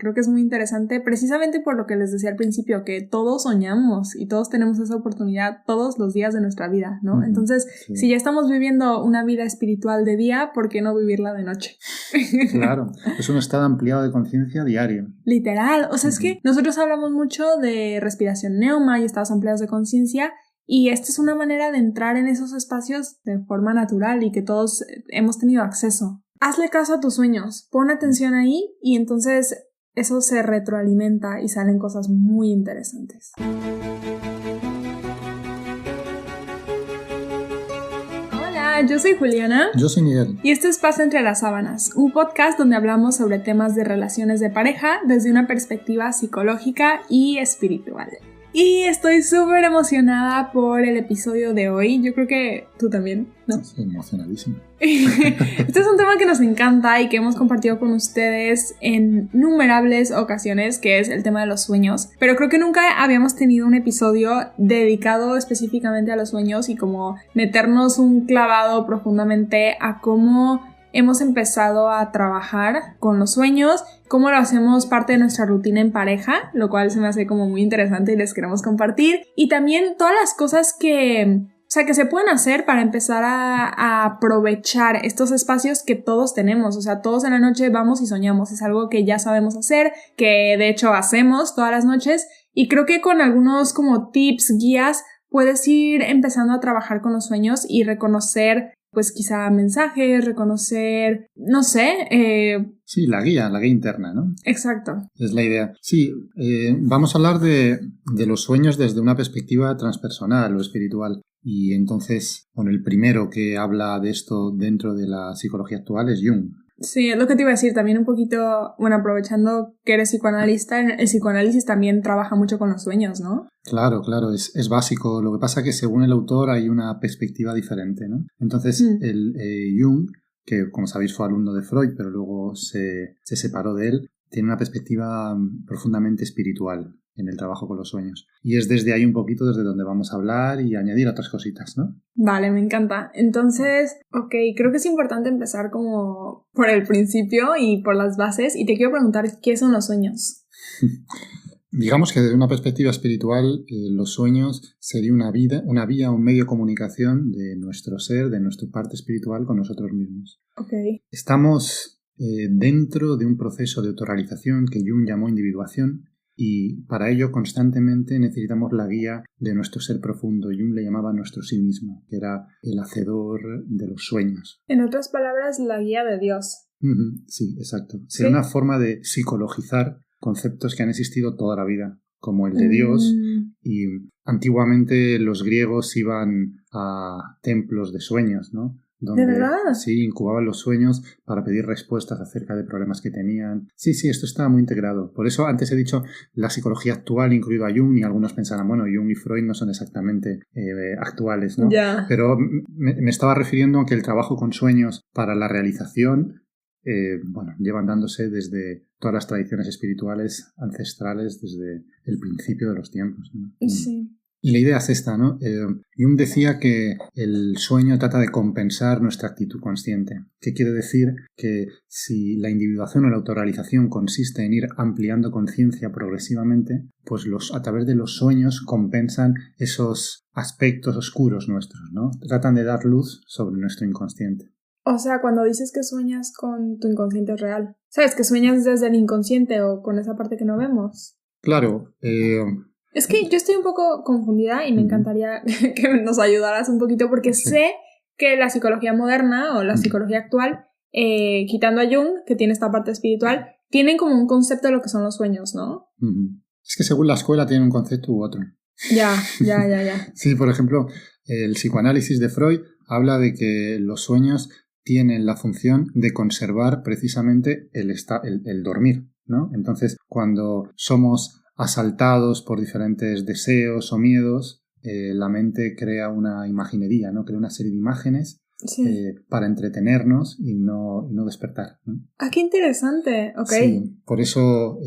Creo que es muy interesante, precisamente por lo que les decía al principio, que todos soñamos y todos tenemos esa oportunidad todos los días de nuestra vida, ¿no? Entonces, sí. Si ya estamos viviendo una vida espiritual de día, ¿por qué no vivirla de noche? Claro, es un estado ampliado de conciencia diario. Literal, o sea, es que nosotros hablamos mucho de respiración neuma y estados ampliados de conciencia, y esta es una manera de entrar en esos espacios de forma natural y que todos hemos tenido acceso. Hazle caso a tus sueños, pon atención ahí y entonces eso se retroalimenta y salen cosas muy interesantes. Hola, yo soy Juliana. Yo soy Miguel. Y esto es Paz entre las sábanas, un podcast donde hablamos sobre temas de relaciones de pareja desde una perspectiva psicológica y espiritual. Y estoy súper emocionada por el episodio de hoy. Yo creo que tú también, ¿no? Sí, emocionadísimo. Este es un tema que nos encanta y que hemos compartido con ustedes en innumerables ocasiones, que es el tema de los sueños. Pero creo que nunca habíamos tenido un episodio dedicado específicamente a los sueños y como meternos un clavado profundamente a cómo hemos empezado a trabajar con los sueños, cómo lo hacemos parte de nuestra rutina en pareja, lo cual se me hace como muy interesante y les queremos compartir. Y también todas las cosas que se pueden hacer para empezar a aprovechar estos espacios que todos tenemos. O sea, todos en la noche vamos y soñamos. Es algo que ya sabemos hacer, que de hecho hacemos todas las noches. Y creo que con algunos como tips, guías, puedes ir empezando a trabajar con los sueños y reconocer pues quizá mensajes, reconocer, no sé. Sí, la guía interna, ¿no? Exacto. Es la idea. Sí, vamos a hablar de los sueños desde una perspectiva transpersonal o espiritual. Y entonces, bueno, el primero que habla de esto dentro de la psicología actual es Jung. Sí, es lo que te iba a decir, también un poquito, bueno, aprovechando que eres psicoanalista, el psicoanálisis también trabaja mucho con los sueños, ¿no? Claro, es básico. Lo que pasa es que según el autor hay una perspectiva diferente, ¿no? Entonces, Jung, que como sabéis fue alumno de Freud, pero luego se separó de él, tiene una perspectiva profundamente espiritual en el trabajo con los sueños. Y es desde ahí un poquito desde donde vamos a hablar y añadir otras cositas, ¿no? Vale, me encanta. Entonces, creo que es importante empezar como por el principio y por las bases. Y te quiero preguntar, ¿qué son los sueños? Digamos que desde una perspectiva espiritual, los sueños sería una vía, un medio de comunicación de nuestro ser, de nuestra parte espiritual con nosotros mismos. Estamos dentro de un proceso de autorrealización que Jung llamó individuación, y para ello constantemente necesitamos la guía de nuestro ser profundo. Jung le llamaba nuestro sí mismo, que era el hacedor de los sueños. En otras palabras, la guía de Dios. Sí, exacto. Sería una forma de psicologizar conceptos que han existido toda la vida, como el de Dios. Y antiguamente los griegos iban a templos de sueños, ¿no? Donde, ¿de verdad? Sí, incubaban los sueños para pedir respuestas acerca de problemas que tenían. Sí, esto estaba muy integrado. Por eso antes he dicho la psicología actual, incluido a Jung, y algunos pensarán, bueno, Jung y Freud no son exactamente actuales, ¿no? Ya. Pero me estaba refiriendo a que el trabajo con sueños para la realización, llevan dándose desde todas las tradiciones espirituales ancestrales, desde el principio de los tiempos, ¿no? Sí. Y la idea es esta, ¿no? Jung decía que el sueño trata de compensar nuestra actitud consciente. ¿Qué quiere decir? Que si la individuación o la autorrealización consiste en ir ampliando conciencia progresivamente, pues a través de los sueños compensan esos aspectos oscuros nuestros, ¿no? Tratan de dar luz sobre nuestro inconsciente. O sea, cuando dices que sueñas con tu inconsciente es real. ¿Sabes? Que sueñas desde el inconsciente o con esa parte que no vemos. Claro. Es que yo estoy un poco confundida y me encantaría que nos ayudaras un poquito porque sé que la psicología moderna o la psicología actual, quitando a Jung, que tiene esta parte espiritual, tienen como un concepto de lo que son los sueños, ¿no? Es que según la escuela tiene un concepto u otro. Ya. Sí, por ejemplo, el psicoanálisis de Freud habla de que los sueños tienen la función de conservar precisamente el dormir, ¿no? Entonces, cuando somos asaltados por diferentes deseos o miedos, la mente crea una imaginería, ¿no? Crea una serie de imágenes para entretenernos y no despertar, ¿no? ¡Ah, qué interesante! Sí, por eso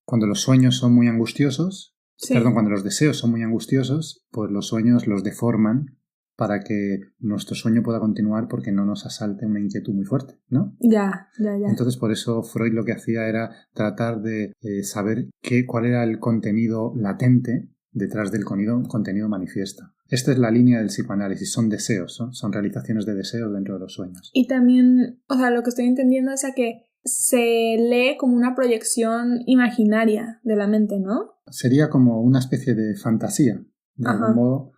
cuando los sueños son muy angustiosos, cuando los deseos son muy angustiosos, pues los sueños los deforman para que nuestro sueño pueda continuar porque no nos asalte una inquietud muy fuerte, ¿no? Ya. Entonces, por eso Freud lo que hacía era tratar de saber cuál era el contenido latente detrás del contenido manifiesto. Esta es la línea del psicoanálisis, son deseos, ¿no? Son realizaciones de deseos dentro de los sueños. Y también, o sea, lo que estoy entendiendo es que se lee como una proyección imaginaria de la mente, ¿no? Sería como una especie de fantasía, de algún modo,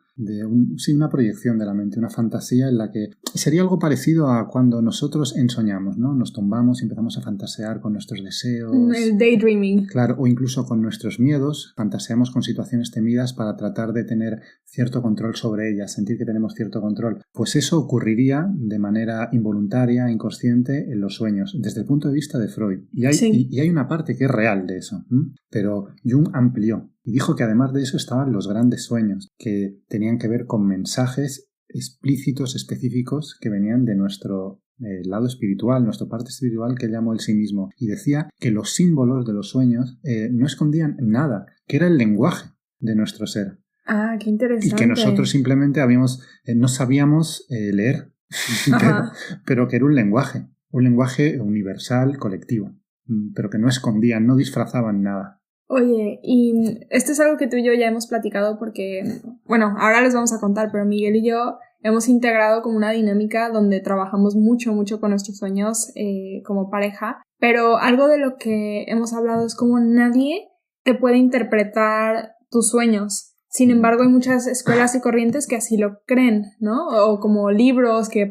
una proyección de la mente, una fantasía en la que sería algo parecido a cuando nosotros ensoñamos, ¿no? Nos tumbamos y empezamos a fantasear con nuestros deseos. El daydreaming. Claro, o incluso con nuestros miedos, fantaseamos con situaciones temidas para tratar de tener cierto control sobre ellas, sentir que tenemos cierto control. Pues eso ocurriría de manera involuntaria, inconsciente, en los sueños, desde el punto de vista de Freud. Y hay una parte que es real de eso, pero Jung amplió. Y dijo que además de eso estaban los grandes sueños, que tenían que ver con mensajes explícitos, específicos, que venían de nuestro lado espiritual, nuestra parte espiritual que él llamó el sí mismo. Y decía que los símbolos de los sueños no escondían nada, que era el lenguaje de nuestro ser. Ah, qué interesante. Y que nosotros simplemente no sabíamos leer, pero que era un lenguaje universal, colectivo, pero que no escondían, no disfrazaban nada. Oye, y esto es algo que tú y yo ya hemos platicado porque, bueno, ahora les vamos a contar, pero Miguel y yo hemos integrado como una dinámica donde trabajamos mucho con nuestros sueños como pareja, pero algo de lo que hemos hablado es como nadie te puede interpretar tus sueños. Sin embargo, hay muchas escuelas y corrientes que así lo creen, ¿no? O como libros que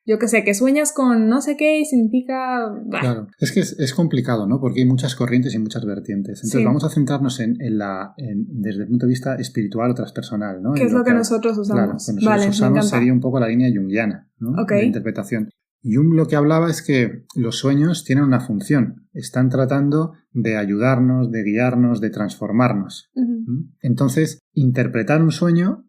yo qué sé, que sueñas con no sé qué y significa... Claro, es que es complicado, ¿no? Porque hay muchas corrientes y muchas vertientes. Entonces vamos a centrarnos desde el punto de vista espiritual o transpersonal, ¿no? ¿Qué es lo que nosotros usamos? Claro, que nosotros usamos sería un poco la línea junguiana, ¿no? Okay. De interpretación. Jung lo que hablaba es que los sueños tienen una función. Están tratando de ayudarnos, de guiarnos, de transformarnos. Uh-huh. Entonces, interpretar un sueño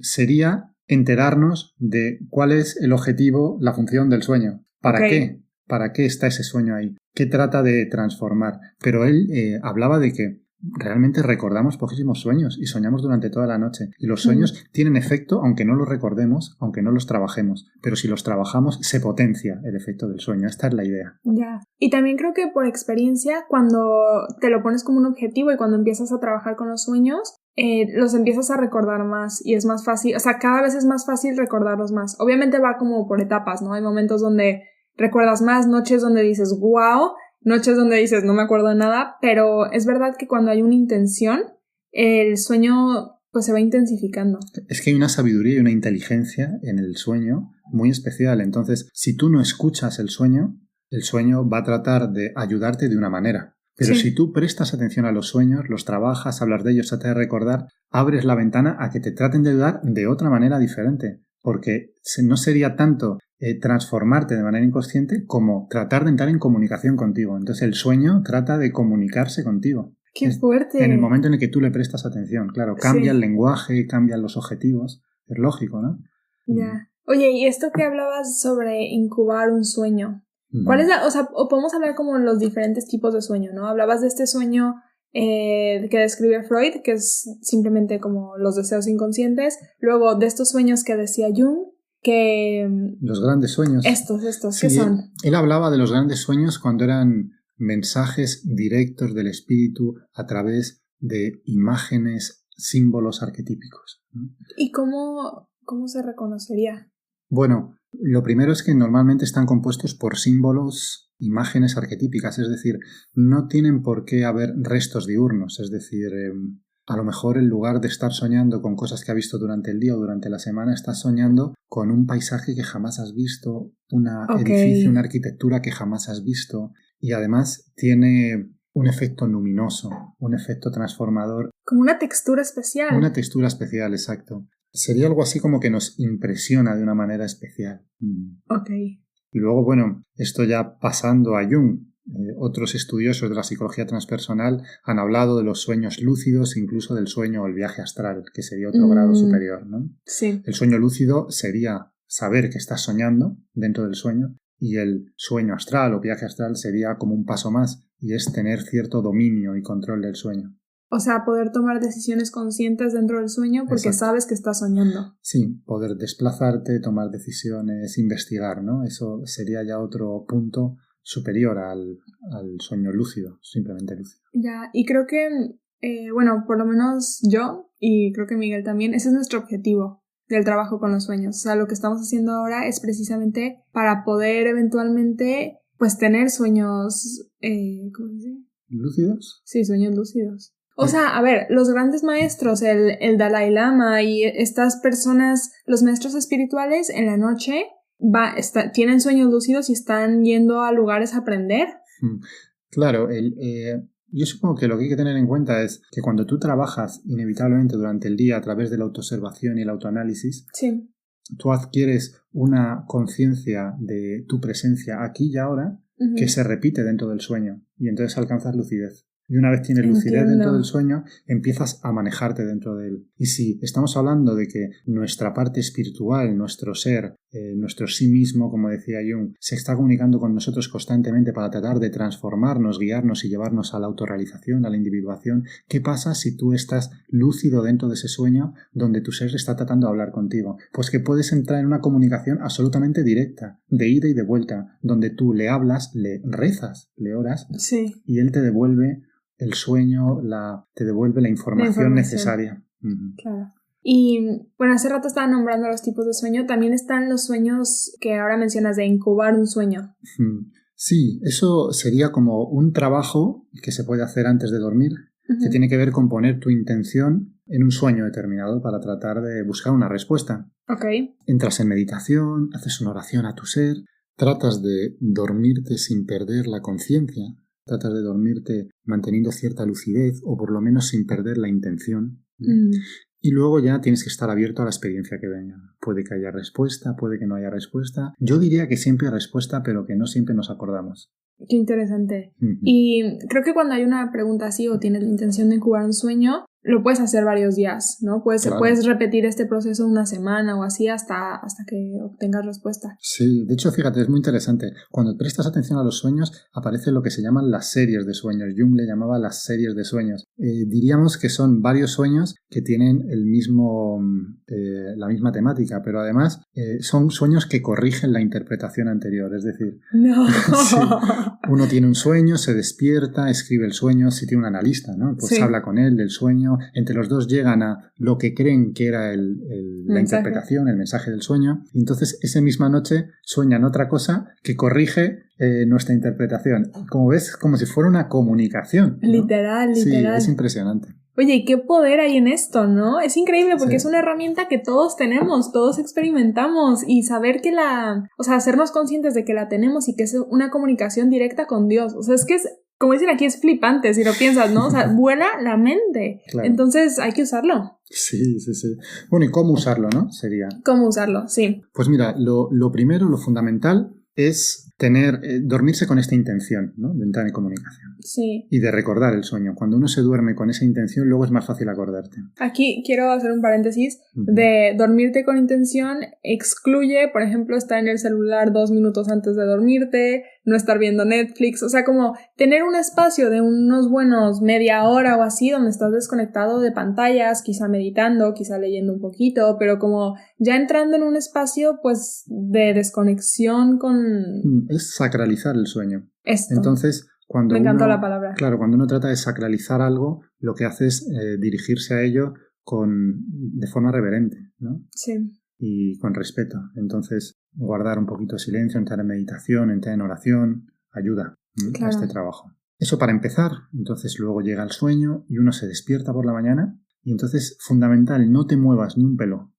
sería enterarnos de cuál es el objetivo, la función del sueño. ¿Para qué? ¿Para qué está ese sueño ahí? ¿Qué trata de transformar? Pero él hablaba de que realmente recordamos poquísimos sueños y soñamos durante toda la noche. Y los sueños tienen efecto aunque no los recordemos, aunque no los trabajemos. Pero si los trabajamos, se potencia el efecto del sueño. Esta es la idea. Ya. Y también creo que por experiencia, cuando te lo pones como un objetivo y cuando empiezas a trabajar con los sueños, los empiezas a recordar más y es más fácil, o sea, cada vez es más fácil recordarlos más. Obviamente va como por etapas, ¿no? Hay momentos donde recuerdas más, noches donde dices wow, noches donde dices no me acuerdo de nada, pero es verdad que cuando hay una intención, el sueño pues se va intensificando. Es que hay una sabiduría y una inteligencia en el sueño muy especial. Entonces, si tú no escuchas el sueño va a tratar de ayudarte de una manera. Pero si tú prestas atención a los sueños, los trabajas, hablas de ellos, tratas de recordar, abres la ventana a que te traten de ayudar de otra manera diferente. Porque no sería tanto transformarte de manera inconsciente como tratar de entrar en comunicación contigo. Entonces el sueño trata de comunicarse contigo. ¡Qué fuerte! En el momento en el que tú le prestas atención. Claro, cambia el lenguaje, cambian los objetivos. Es lógico, ¿no? Ya. Oye, y esto que hablabas sobre incubar un sueño, ¿cuál es o podemos hablar como los diferentes tipos de sueño, ¿no? Hablabas de este sueño que describe Freud, que es simplemente como los deseos inconscientes. Luego de estos sueños que decía Jung, que... Los grandes sueños. Estos, ¿qué son? Él hablaba de los grandes sueños cuando eran mensajes directos del espíritu a través de imágenes, símbolos arquetípicos, ¿no? ¿Y cómo se reconocería? Bueno, lo primero es que normalmente están compuestos por símbolos, imágenes arquetípicas, es decir, no tienen por qué haber restos diurnos, es decir, a lo mejor en lugar de estar soñando con cosas que has visto durante el día o durante la semana, estás soñando con un paisaje que jamás has visto, un edificio, una arquitectura que jamás has visto y además tiene un efecto luminoso, un efecto transformador. Como una textura especial. Una textura especial, exacto. Sería algo así como que nos impresiona de una manera especial. Ok. Y luego, bueno, esto ya pasando a Jung, otros estudiosos de la psicología transpersonal han hablado de los sueños lúcidos, incluso del sueño o el viaje astral, que sería otro grado superior, ¿no? Sí. El sueño lúcido sería saber que estás soñando dentro del sueño y el sueño astral o viaje astral sería como un paso más y es tener cierto dominio y control del sueño. O sea, poder tomar decisiones conscientes dentro del sueño porque sabes que estás soñando. Sí, poder desplazarte, tomar decisiones, investigar, ¿no? Eso sería ya otro punto superior al sueño lúcido, simplemente lúcido. Ya, y creo que, bueno, por lo menos yo, y creo que Miguel también, ese es nuestro objetivo del trabajo con los sueños. O sea, lo que estamos haciendo ahora es precisamente para poder eventualmente, pues, tener sueños, ¿cómo se dice? ¿Lúcidos? Sí, sueños lúcidos. O sea, a ver, los grandes maestros, el Dalai Lama y estas personas, los maestros espirituales, en la noche tienen sueños lúcidos y están yendo a lugares a aprender. Claro, yo supongo que lo que hay que tener en cuenta es que cuando tú trabajas inevitablemente durante el día a través de la autoobservación y el autoanálisis, sí, tú adquieres una conciencia de tu presencia aquí y ahora que se repite dentro del sueño y entonces alcanzas lucidez. Y una vez tienes lucidez dentro del sueño, empiezas a manejarte dentro de él. Y si estamos hablando de que nuestra parte espiritual, nuestro ser, nuestro sí mismo, como decía Jung, se está comunicando con nosotros constantemente para tratar de transformarnos, guiarnos y llevarnos a la autorrealización, a la individuación, ¿qué pasa si tú estás lúcido dentro de ese sueño donde tu ser está tratando de hablar contigo? Pues que puedes entrar en una comunicación absolutamente directa, de ida y de vuelta, donde tú le hablas, le rezas, le oras, sí, y él te devuelve el sueño, te devuelve la información necesaria. Claro. Y bueno, hace rato estaba nombrando los tipos de sueño. También están los sueños que ahora mencionas de incubar un sueño. Sí, eso sería como un trabajo que se puede hacer antes de dormir, que tiene que ver con poner tu intención en un sueño determinado para tratar de buscar una respuesta. Okay. Entras en meditación, haces una oración a tu ser, tratas de dormirte sin perder la conciencia. Tratas de dormirte manteniendo cierta lucidez o por lo menos sin perder la intención. Y luego ya tienes que estar abierto a la experiencia que venga. Puede que haya respuesta, puede que no haya respuesta. Yo diría que siempre hay respuesta, pero que no siempre nos acordamos. Qué interesante. Y creo que cuando hay una pregunta así o tienes la intención de incubar un sueño, lo puedes hacer varios días, ¿no? Puedes repetir este proceso una semana o así hasta que obtengas respuesta. Sí, de hecho, fíjate, es muy interesante. Cuando prestas atención a los sueños, aparece lo que se llaman las series de sueños. Jung le llamaba las series de sueños. Diríamos que son varios sueños que tienen la misma temática, pero además son sueños que corrigen la interpretación anterior. Es decir, no. Sí, uno tiene un sueño, se despierta, escribe el sueño, si tiene un analista, ¿no? Pues habla con él del sueño. Entre los dos llegan a lo que creen que era la interpretación, el mensaje del sueño, y entonces esa misma noche sueñan otra cosa que corrige nuestra interpretación. Como ves, como si fuera una comunicación, ¿no? Literal. Sí, es impresionante. Oye, ¿y qué poder hay en esto, no? Es increíble porque es una herramienta que todos tenemos, todos experimentamos y saber que hacernos conscientes de que la tenemos y que es una comunicación directa con Dios. O sea, es que como dicen aquí, es flipante si lo piensas, ¿no? O sea, vuela la mente. Claro. Entonces hay que usarlo. Sí. Bueno, ¿y cómo usarlo, no? Sería. ¿Cómo usarlo? Sí. Pues mira, lo primero, lo fundamental es dormirse con esta intención, ¿no? De entrar en comunicación. Sí. Y de recordar el sueño. Cuando uno se duerme con esa intención, luego es más fácil acordarte. Aquí quiero hacer un paréntesis de dormirte con intención excluye, por ejemplo, estar en el celular 2 minutos antes de dormirte, no estar viendo Netflix, o sea, como tener un espacio de unos buenos media hora o así donde estás desconectado de pantallas, quizá meditando, quizá leyendo un poquito, pero como ya entrando en un espacio pues de desconexión con... Es sacralizar el sueño. Esto. Entonces, me encantó la palabra. Claro, cuando uno trata de sacralizar algo, lo que hace es dirigirse a ello de forma reverente, ¿no? Sí. Y con respeto. Entonces, guardar un poquito de silencio, entrar en meditación, entrar en oración, ayuda a este trabajo. Eso para empezar. Entonces luego llega el sueño y uno se despierta por la mañana y entonces, fundamental, no te muevas ni un pelo.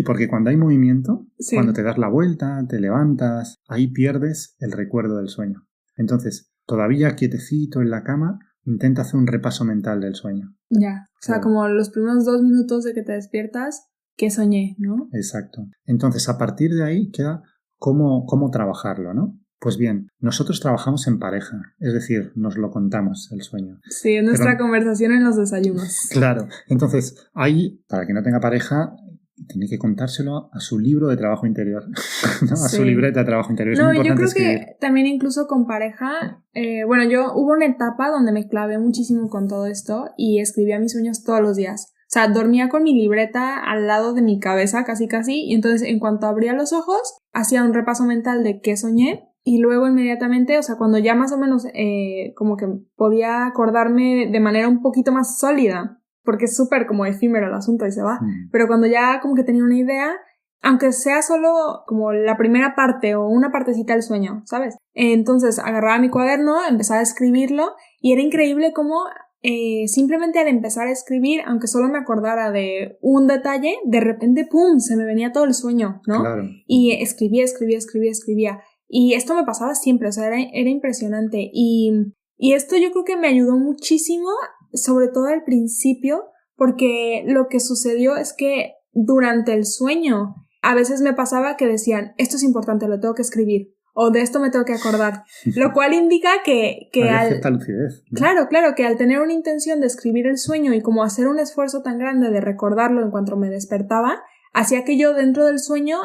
Porque cuando hay movimiento, cuando te das la vuelta, te levantas, ahí pierdes el recuerdo del sueño. Entonces, todavía quietecito en la cama, intenta hacer un repaso mental del sueño. Ya, o sea, como los primeros 2 minutos de que te despiertas, que soñé, ¿no? Exacto. Entonces, a partir de ahí queda cómo trabajarlo, ¿no? Pues bien, nosotros trabajamos en pareja, es decir, nos lo contamos el sueño. Sí, es nuestra conversación en los desayunos. Claro, entonces ahí, para quien no tenga pareja, tiene que contárselo a su libro de trabajo interior, ¿no? A su libreta de trabajo interior. Es muy importante yo creo escribir. que también incluso con pareja, hubo una etapa donde me clavé muchísimo con todo esto y escribía mis sueños todos los días. O sea, dormía con mi libreta al lado de mi cabeza casi, y entonces en cuanto abría los ojos, hacía un repaso mental de qué soñé. Y luego inmediatamente, o sea, cuando ya más o menos como que podía acordarme de manera un poquito más sólida, porque es súper como efímero el asunto y se va, pero cuando ya como que tenía una idea, aunque sea solo como la primera parte o una partecita del sueño, ¿sabes? Entonces agarraba mi cuaderno, empezaba a escribirlo y era increíble cómo simplemente al empezar a escribir, aunque solo me acordara de un detalle, de repente, ¡pum!, se me venía todo el sueño, ¿no? Claro. Y escribía. Y esto me pasaba siempre, o sea, era impresionante. Y esto yo creo que me ayudó muchísimo, sobre todo al principio, porque lo que sucedió es que durante el sueño a veces me pasaba que decían, esto es importante, lo tengo que escribir, o de esto me tengo que acordar, lo cual indica que hay cierta lucidez, ¿no? Claro, que al tener una intención de escribir el sueño y como hacer un esfuerzo tan grande de recordarlo en cuanto me despertaba, hacía que yo dentro del sueño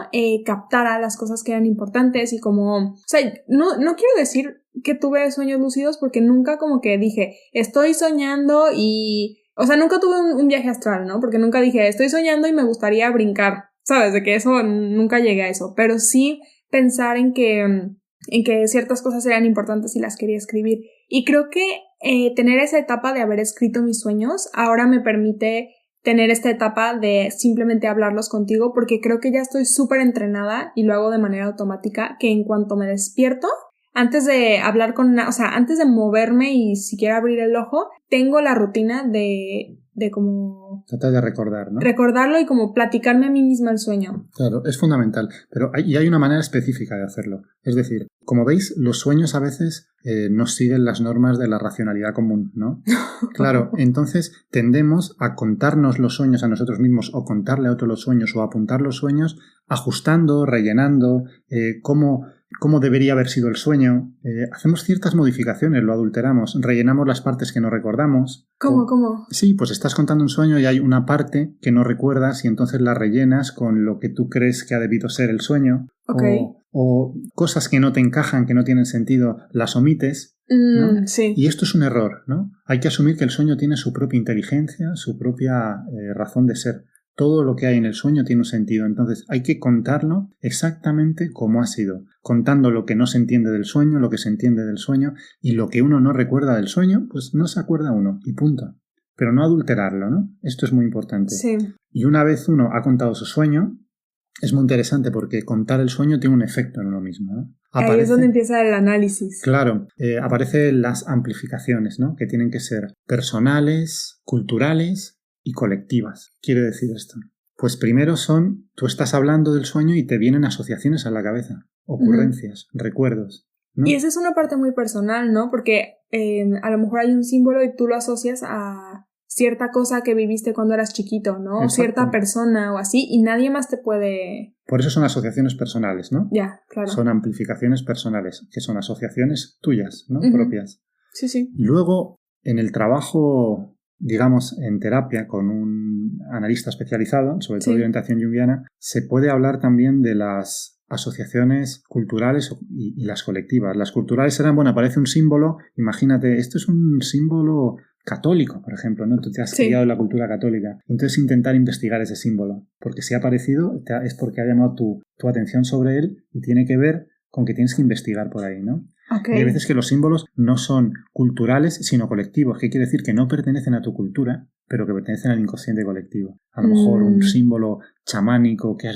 captara las cosas que eran importantes y como... O sea, no quiero decir que tuve sueños lúcidos porque nunca como que dije, estoy soñando y... O sea, nunca tuve un viaje astral, ¿no? Porque nunca dije, estoy soñando y me gustaría brincar, ¿sabes? De que eso, nunca llegué a eso. Pero sí pensar en que ciertas cosas eran importantes y las quería escribir. Y creo que tener esa etapa de haber escrito mis sueños ahora me permite tener esta etapa de simplemente hablarlos contigo porque creo que ya estoy súper entrenada y lo hago de manera automática, que en cuanto me despierto, antes de hablar antes de moverme y siquiera abrir el ojo, tengo la rutina de como... Trata de recordar, ¿no? Recordarlo y como platicarme a mí misma el sueño. Claro, es fundamental, pero hay una manera específica de hacerlo. Es decir, como veis, los sueños a veces no siguen las normas de la racionalidad común, ¿no? Claro, entonces tendemos a contarnos los sueños a nosotros mismos o contarle a otros los sueños o apuntar los sueños ajustando, rellenando, cómo debería haber sido el sueño. Hacemos ciertas modificaciones, lo adulteramos, rellenamos las partes que no recordamos. ¿Cómo? Sí, pues estás contando un sueño y hay una parte que no recuerdas y entonces la rellenas con lo que tú crees que ha debido ser el sueño. Okay. O cosas que no te encajan, que no tienen sentido, las omites, ¿no? Sí. Y esto es un error, ¿no? Hay que asumir que el sueño tiene su propia inteligencia, su propia razón de ser. Todo lo que hay en el sueño tiene un sentido, entonces hay que contarlo exactamente como ha sido, contando lo que no se entiende del sueño, lo que se entiende del sueño y lo que uno no recuerda del sueño, pues no se acuerda uno y punto. Pero no adulterarlo, ¿no? Esto es muy importante. Sí. Y una vez uno ha contado su sueño, es muy interesante porque contar el sueño tiene un efecto en uno mismo, ¿no? Ahí es donde empieza el análisis. Claro, aparecen las amplificaciones, ¿no? Que tienen que ser personales, culturales y colectivas. ¿Quiere decir esto? Pues primero tú estás hablando del sueño y te vienen asociaciones a la cabeza, ocurrencias, recuerdos, ¿no? Y esa es una parte muy personal, ¿no? Porque a lo mejor hay un símbolo y tú lo asocias a cierta cosa que viviste cuando eras chiquito, ¿no? O cierta persona o así, y nadie más te puede... Por eso son asociaciones personales, ¿no? Ya, claro. Son amplificaciones personales, que son asociaciones tuyas, ¿no? Propias. Sí. Y luego, en el trabajo, digamos, en terapia con un analista especializado, sobre todo de orientación junguiana, se puede hablar también de las asociaciones culturales y las colectivas. Las culturales serán, bueno, aparece un símbolo, imagínate, esto es un símbolo católico, por ejemplo, ¿no? Tú te has criado en la cultura católica. Entonces intentar investigar ese símbolo, porque si ha aparecido es porque ha llamado tu atención sobre él y tiene que ver con que tienes que investigar por ahí, ¿no? Okay. Y hay veces que los símbolos no son culturales, sino colectivos, que quiere decir que no pertenecen a tu cultura, pero que pertenecen al inconsciente colectivo. A lo mejor un símbolo chamánico que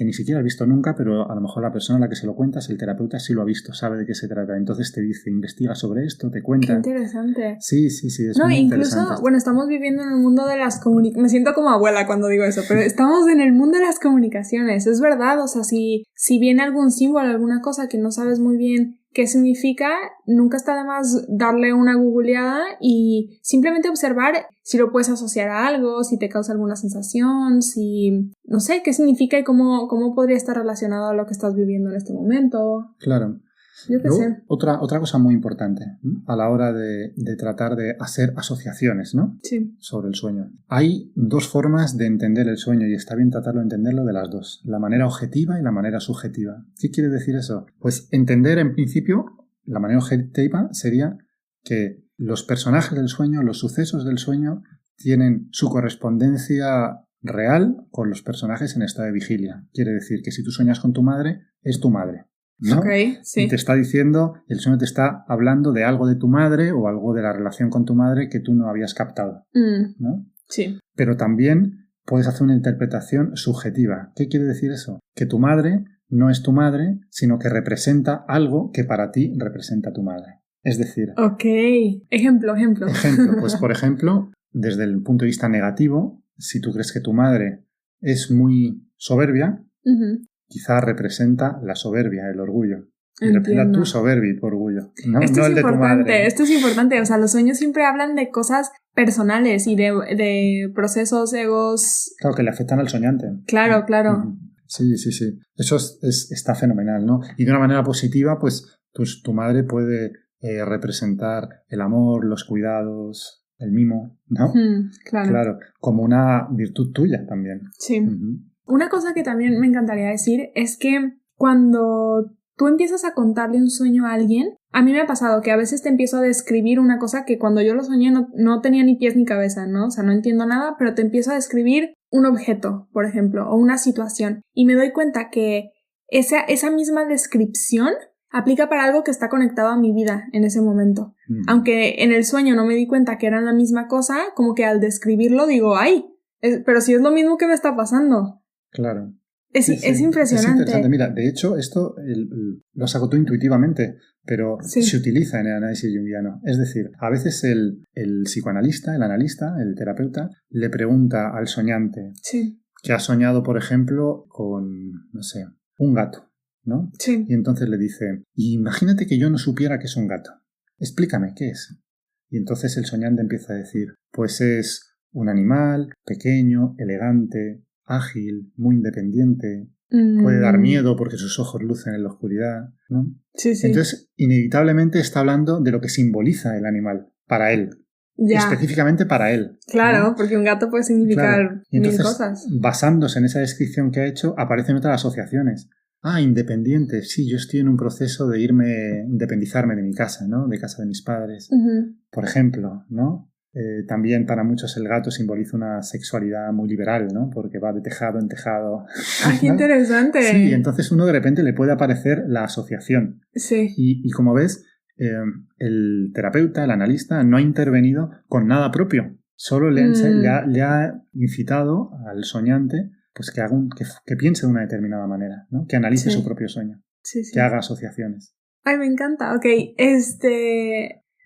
ni siquiera has visto nunca, pero a lo mejor la persona a la que se lo cuentas, el terapeuta, sí lo ha visto, sabe de qué se trata. Entonces te dice, investiga sobre esto, te cuenta. Qué interesante. Sí, es muy interesante. Incluso, bueno, estamos viviendo en el mundo de las comunicaciones. Me siento como abuela cuando digo eso, pero estamos en el mundo de las comunicaciones. Es verdad, o sea, si viene algún símbolo, alguna cosa que no sabes muy bien qué significa, nunca está de más darle una googleada y simplemente observar si lo puedes asociar a algo, si te causa alguna sensación, si... no sé, qué significa y cómo podría estar relacionado a lo que estás viviendo en este momento. Claro. Yo qué sé. Otra cosa muy importante, ¿no? A la hora de tratar de hacer asociaciones, ¿no? Sí. Sobre el sueño. Hay dos formas de entender el sueño y está bien tratarlo de entenderlo de las dos. La manera objetiva y la manera subjetiva. ¿Qué quiere decir eso? Pues entender en principio, la manera objetiva sería que los personajes del sueño, los sucesos del sueño, tienen su correspondencia real con los personajes en estado de vigilia. Quiere decir que si tú sueñas con tu madre, es tu madre, ¿no? Okay, sí. Y te está diciendo, el sueño te está hablando de algo de tu madre o algo de la relación con tu madre que tú no habías captado, ¿no? Sí. Pero también puedes hacer una interpretación subjetiva. ¿Qué quiere decir eso? Que tu madre no es tu madre, sino que representa algo que para ti representa a tu madre. Es decir... Ok. Ejemplo. Ejemplo, pues por ejemplo, desde el punto de vista negativo, si tú crees que tu madre es muy soberbia, quizá representa la soberbia, el orgullo. Y representa tu soberbia y tu orgullo, no el de tu madre. Esto es importante. O sea, los sueños siempre hablan de cosas personales y de procesos, egos... Claro, que le afectan al soñante. Claro. Sí. Eso está fenomenal, ¿no? Y de una manera positiva, pues tu madre puede representar el amor, los cuidados, el mimo, ¿no? Claro, como una virtud tuya también. Sí. Una cosa que también me encantaría decir es que cuando tú empiezas a contarle un sueño a alguien, a mí me ha pasado que a veces te empiezo a describir una cosa que cuando yo lo soñé no tenía ni pies ni cabeza, ¿no? O sea, no entiendo nada, pero te empiezo a describir un objeto, por ejemplo, o una situación, y me doy cuenta que esa misma descripción aplica para algo que está conectado a mi vida en ese momento. Aunque en el sueño no me di cuenta que eran la misma cosa, como que al describirlo digo, ¡ay! Pero si es lo mismo que me está pasando. Claro. Es impresionante. Es interesante. Mira, de hecho, esto lo saco tú intuitivamente, pero se utiliza en el análisis junguiano. Es decir, a veces el psicoanalista, el analista, el terapeuta, le pregunta al soñante que ha soñado, por ejemplo, con, no sé, un gato, ¿no? Sí. Y entonces le dice, imagínate que yo no supiera que es un gato. Explícame, ¿qué es? Y entonces el soñante empieza a decir, pues es un animal pequeño, elegante, ágil, muy independiente, puede dar miedo porque sus ojos lucen en la oscuridad, ¿no? Sí. Entonces, inevitablemente está hablando de lo que simboliza el animal para él. Ya. Específicamente para él. Claro, ¿no? Porque un gato puede significar mil cosas. Basándose en esa descripción que ha hecho, aparecen otras asociaciones. Independiente, sí, yo estoy en un proceso de independizarme de mi casa, ¿no? De casa de mis padres. Por ejemplo, ¿no? También para muchos el gato simboliza una sexualidad muy liberal, ¿no? Porque va de tejado en tejado. ¡Qué interesante! Sí, y entonces uno de repente le puede aparecer la asociación. Sí. Y como ves, el terapeuta, el analista, no ha intervenido con nada propio. Solo le ha incitado al soñante pues que piense de una determinada manera, ¿no? Que analice su propio sueño. Sí. Que haga asociaciones. Ay, me encanta. Ok,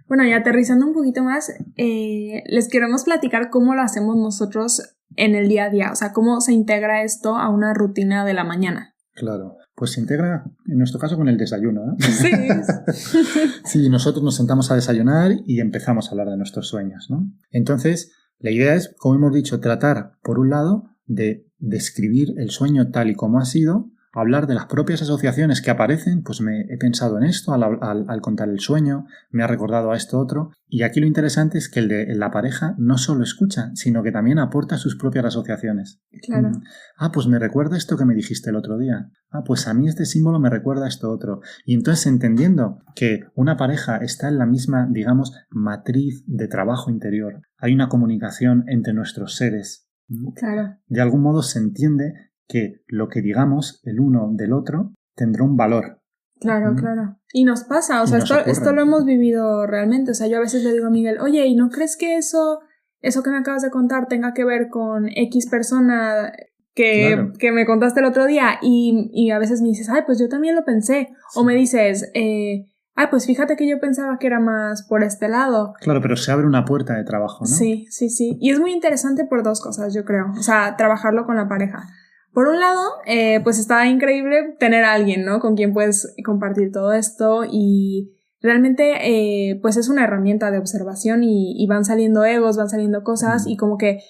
Bueno, y aterrizando un poquito más, les queremos platicar cómo lo hacemos nosotros en el día a día, o sea, cómo se integra esto a una rutina de la mañana. Claro, pues se integra, en nuestro caso, con el desayuno, ¿no? Sí. Sí, nosotros nos sentamos a desayunar y empezamos a hablar de nuestros sueños, ¿no? Entonces, la idea es, como hemos dicho, tratar, por un lado, de describir el sueño tal y como ha sido, hablar de las propias asociaciones que aparecen, pues he pensado en esto al contar el sueño, me ha recordado a esto otro, y aquí lo interesante es que la pareja no solo escucha, sino que también aporta sus propias asociaciones. Claro. Pues me recuerda esto que me dijiste el otro día. Pues a mí este símbolo me recuerda a esto otro. Y entonces entendiendo que una pareja está en la misma, digamos, matriz de trabajo interior, hay una comunicación entre nuestros seres. Claro. De algún modo se entiende que lo que digamos el uno del otro tendrá un valor. Claro. Y nos pasa, o sea, esto lo hemos vivido realmente. O sea, yo a veces le digo a Miguel, oye, ¿y no crees que eso que me acabas de contar tenga que ver con X persona que me contaste el otro día? Y a veces me dices, pues yo también lo pensé. Sí. O me dices, pues fíjate que yo pensaba que era más por este lado. Claro, pero se abre una puerta de trabajo, ¿no? Sí. Y es muy interesante por dos cosas, yo creo. O sea, trabajarlo con la pareja. Por un lado, pues está increíble tener a alguien, ¿no? Con quien puedes compartir todo esto y realmente, pues es una herramienta de observación y van saliendo egos, van saliendo cosas y como que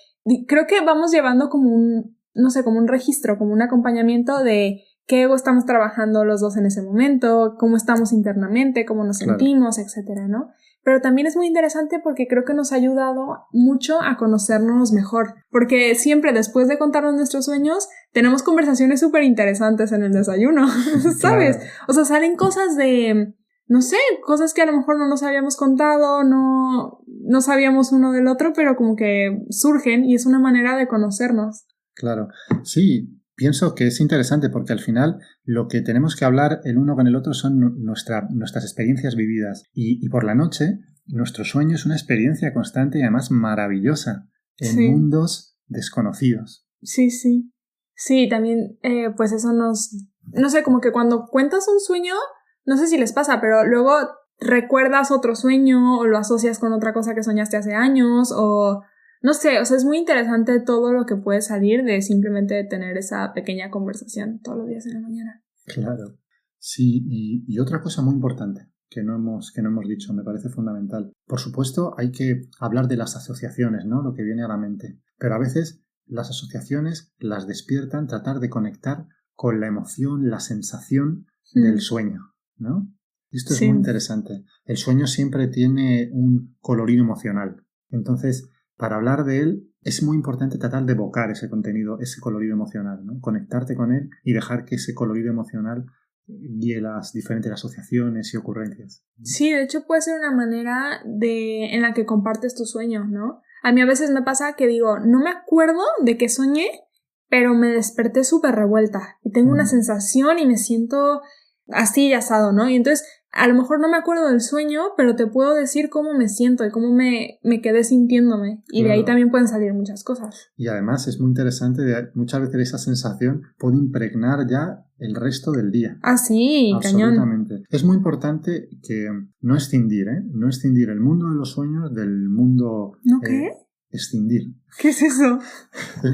creo que vamos llevando como un registro, como un acompañamiento de qué ego estamos trabajando los dos en ese momento, cómo estamos internamente, cómo nos sentimos, etcétera, ¿no? Pero también es muy interesante porque creo que nos ha ayudado mucho a conocernos mejor. Porque siempre después de contarnos nuestros sueños, tenemos conversaciones súper interesantes en el desayuno, ¿sabes? Claro. O sea, salen cosas de, no sé, cosas que a lo mejor no nos habíamos contado, no sabíamos uno del otro, pero como que surgen y es una manera de conocernos. Claro, sí. Pienso que es interesante porque al final lo que tenemos que hablar el uno con el otro son nuestras experiencias vividas. Y por la noche, nuestro sueño es una experiencia constante y además maravillosa en mundos desconocidos. Sí, sí. Sí, también pues eso no sé, como que cuando cuentas un sueño, no sé si les pasa, pero luego recuerdas otro sueño o lo asocias con otra cosa que soñaste hace años o... No sé, o sea, es muy interesante todo lo que puede salir de simplemente tener esa pequeña conversación todos los días en la mañana. Claro. Sí, y otra cosa muy importante que no hemos dicho, me parece fundamental. Por supuesto, hay que hablar de las asociaciones, ¿no? Lo que viene a la mente. Pero a veces las asociaciones las despiertan tratar de conectar con la emoción, la sensación del sueño, ¿no? Esto es muy interesante. El sueño siempre tiene un colorido emocional. Entonces, para hablar de él, es muy importante tratar de evocar ese contenido, ese colorido emocional, ¿no? Conectarte con él y dejar que ese colorido emocional guíe las diferentes asociaciones y ocurrencias. Sí, de hecho puede ser una manera en la que compartes tus sueños, ¿no? A mí a veces me pasa que digo, no me acuerdo de qué soñé, pero me desperté súper revuelta y tengo una sensación y me siento así y asado, ¿no? Y entonces a lo mejor no me acuerdo del sueño, pero te puedo decir cómo me siento y cómo me quedé sintiéndome. Y de ahí también pueden salir muchas cosas. Y además es muy interesante, muchas veces esa sensación puede impregnar ya el resto del día. Ah, sí, absolutamente. Cañón. Es muy importante que no escindir el mundo de los sueños del mundo... ¿No qué? Escindir. ¿Qué es eso?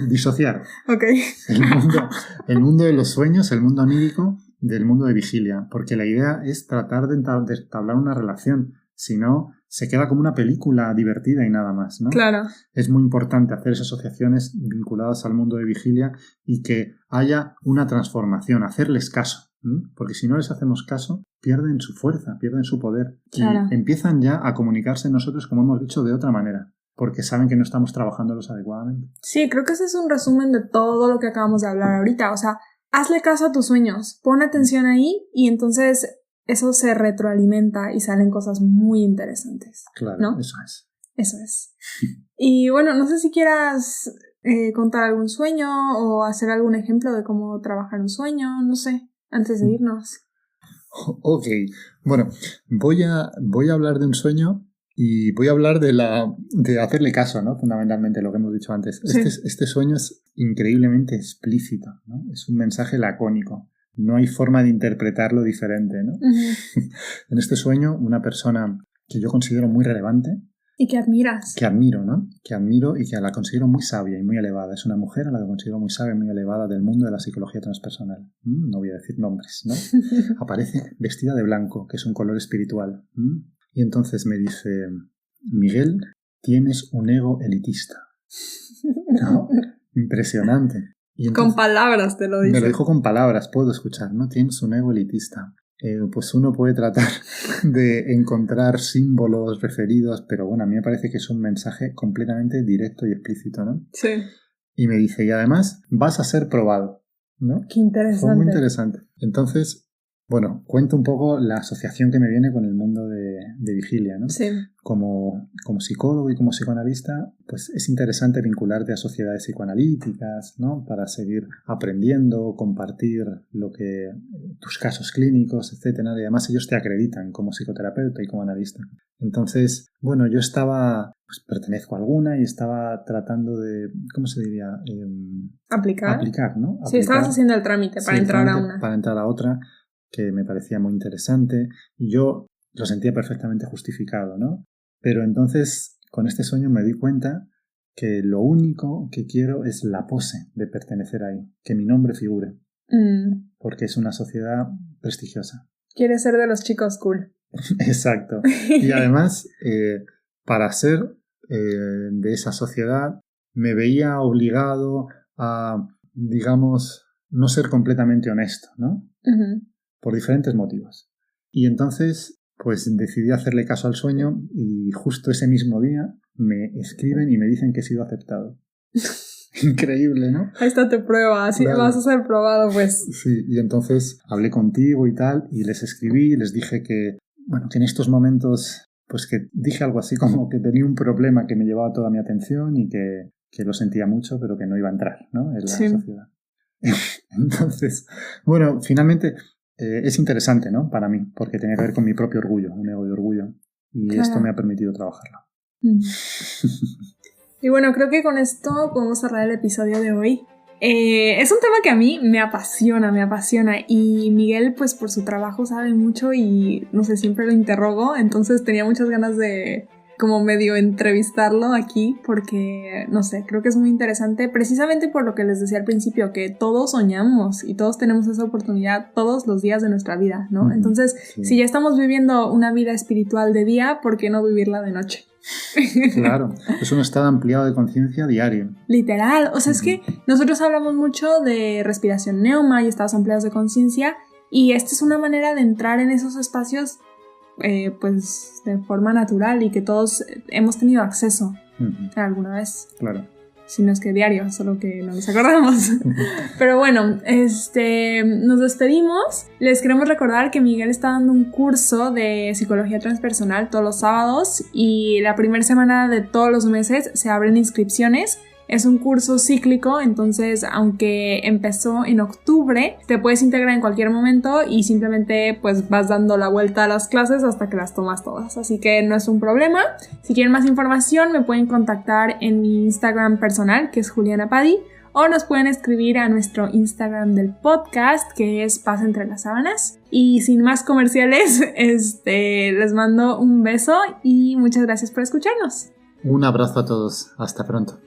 Disociar. Ok. El mundo de los sueños, el mundo onírico, del mundo de vigilia, porque la idea es tratar de entablar una relación, si no, se queda como una película divertida y nada más, ¿no? Claro. Es muy importante hacer esas asociaciones vinculadas al mundo de vigilia y que haya una transformación, hacerles caso, ¿sí? Porque si no les hacemos caso, pierden su fuerza, pierden su poder y empiezan ya a comunicarse nosotros, como hemos dicho, de otra manera. Porque saben que no estamos trabajándolos adecuadamente. Sí, creo que ese es un resumen de todo lo que acabamos de hablar ahorita. O sea, hazle caso a tus sueños, pon atención ahí y entonces eso se retroalimenta y salen cosas muy interesantes. Claro, ¿no? Eso es. Eso es. Y bueno, no sé si quieras contar algún sueño o hacer algún ejemplo de cómo trabajar un sueño, no sé, antes de irnos. Ok, bueno, voy a hablar de un sueño. Y voy a hablar de hacerle caso, ¿no? Fundamentalmente, lo que hemos dicho antes. Sí. Este sueño es increíblemente explícito, ¿no? Es un mensaje lacónico. No hay forma de interpretarlo diferente, ¿no? Uh-huh. En este sueño, una persona que yo considero muy relevante. Y que admiras. Que admiro, ¿no? Que admiro y que la considero muy sabia y muy elevada. Es una mujer a la que considero muy sabia y muy elevada del mundo de la psicología transpersonal. No voy a decir nombres, ¿no? Aparece vestida de blanco, que es un color espiritual. Y entonces me dice, Miguel, tienes un ego elitista. ¿No? Impresionante. Y entonces, con palabras te lo dice. Me lo dijo con palabras, puedo escuchar, ¿no? Tienes un ego elitista. Pues uno puede tratar de encontrar símbolos referidos, pero bueno, a mí me parece que es un mensaje completamente directo y explícito, ¿no? Sí. Y me dice, y además vas a ser probado, ¿no? Qué interesante. Fue muy interesante. Entonces... Bueno, cuento un poco la asociación que me viene con el mundo de vigilia, ¿no? Sí. Como psicólogo y como psicoanalista, pues es interesante vincularte a sociedades psicoanalíticas, ¿no? Para seguir aprendiendo, compartir tus casos clínicos, etcétera. Y además ellos te acreditan como psicoterapeuta y como analista. Entonces, bueno, yo pertenezco a alguna y estaba tratando de, ¿cómo se diría? Aplicar, ¿no? Sí, estabas haciendo el trámite para entrar a una. Para entrar a otra, que me parecía muy interesante y yo lo sentía perfectamente justificado, ¿no? Pero entonces, con este sueño me di cuenta que lo único que quiero es la pose de pertenecer ahí, que mi nombre figure, porque es una sociedad prestigiosa. Quieres ser de los chicos cool. Exacto. Y además, para ser de esa sociedad, me veía obligado a, digamos, no ser completamente honesto, ¿no? Por diferentes motivos. Y entonces, pues decidí hacerle caso al sueño y justo ese mismo día me escriben y me dicen que he sido aceptado. Increíble, ¿no? Ahí está tu prueba, así claro. Vas a ser probado, pues. Sí, y entonces hablé contigo y tal, y les escribí y les dije que, bueno, que en estos momentos, pues que dije algo así como que tenía un problema que me llevaba toda mi atención y que lo sentía mucho, pero que no iba a entrar, ¿no? En la sociedad. Entonces, bueno, finalmente es interesante, ¿no? Para mí, porque tiene que ver con mi propio orgullo, un ego de orgullo, y esto me ha permitido trabajarlo. Y bueno, creo que con esto podemos cerrar el episodio de hoy. Es un tema que a mí me apasiona, y Miguel, pues por su trabajo sabe mucho y, no sé, siempre lo interrogo, entonces tenía muchas ganas de como medio entrevistarlo aquí porque, no sé, creo que es muy interesante precisamente por lo que les decía al principio, que todos soñamos y todos tenemos esa oportunidad todos los días de nuestra vida, ¿no? Entonces, si ya estamos viviendo una vida espiritual de día, ¿por qué no vivirla de noche? Claro, es un estado ampliado de conciencia diario. Literal, o sea, es que nosotros hablamos mucho de respiración neuma y estados ampliados de conciencia y esta es una manera de entrar en esos espacios pues de forma natural y que todos hemos tenido acceso alguna vez. Claro. Si no es que diario, solo que no nos acordamos. Pero bueno, nos despedimos. Les queremos recordar que Miguel está dando un curso de psicología transpersonal todos los sábados y la primera semana de todos los meses se abren inscripciones. Es un curso cíclico, entonces aunque empezó en octubre, te puedes integrar en cualquier momento y simplemente pues vas dando la vuelta a las clases hasta que las tomas todas, así que no es un problema. Si quieren más información me pueden contactar en mi Instagram personal, que es Juliana Padi, o nos pueden escribir a nuestro Instagram del podcast, que es Paz Entre las Sábanas. Y sin más comerciales, les mando un beso y muchas gracias por escucharnos. Un abrazo a todos, hasta pronto.